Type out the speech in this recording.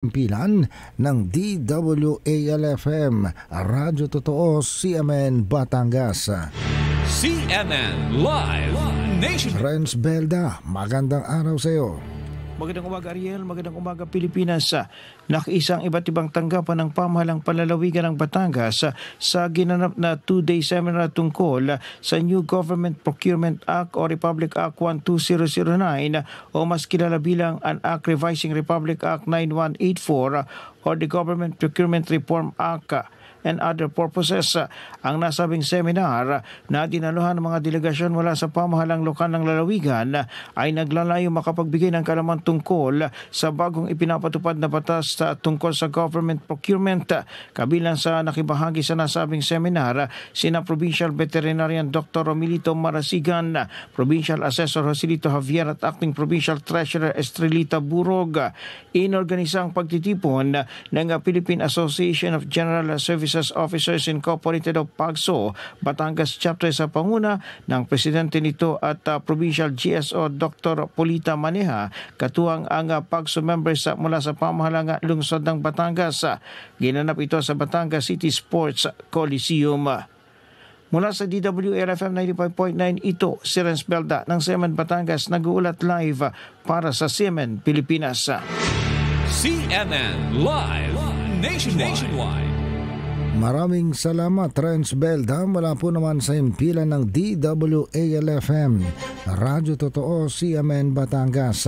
Pilan ng DWALFM, Radyo Totoo, CMN Batangas. CNN Live Nation. Renz Belda, magandang araw sa iyo. Magandang umaga Ariel, magandang umaga Pilipinas. Nakiisang iba't ibang tanggapan ng pamahalang panlalawigan ng Batangas sa ginanap na 2-day seminar tungkol sa New Government Procurement Act o Republic Act 12009 o mas kilala bilang an Act Revising Republic Act 9184 or the Government Procurement Reform Act and other purposes. Ang nasabing seminar na dinaluhan ng mga delegasyon mula sa pamahalang lokal ng lalawigan ay naglalayo makapagbigay ng kaalaman tungkol sa bagong ipinapatupad na batas tungkol sa government procurement. Kabilang sa nakibahagi sa nasabing seminar, sina Provincial Veterinarian Dr. Romilito Marasigan, Provincial Assessor Joselito Javier at Acting Provincial Treasurer Estrelita Burog. Inorganisang pagtitipon ng Philippine Association of General Services Officers Incorporated o PAGSO, Batangas Chapter sa panguna ng presidente nito at Provincial GSO Dr. Polita Maneha, katuwang ang PAGSO members mula sa pamahalang lungsod ng Batangas. Ginanap ito sa Batangas City Sports Coliseum. Mula sa DWALFM 95.9, ito si Renz Belda ng CMN Batangas, nag-uulat live para sa CMN Pilipinas. CNN Live Nationwide. Maraming salamat Renz Belda mula po naman sa impilan ng DWALFM, Radyo Totoo, CMN Batangas.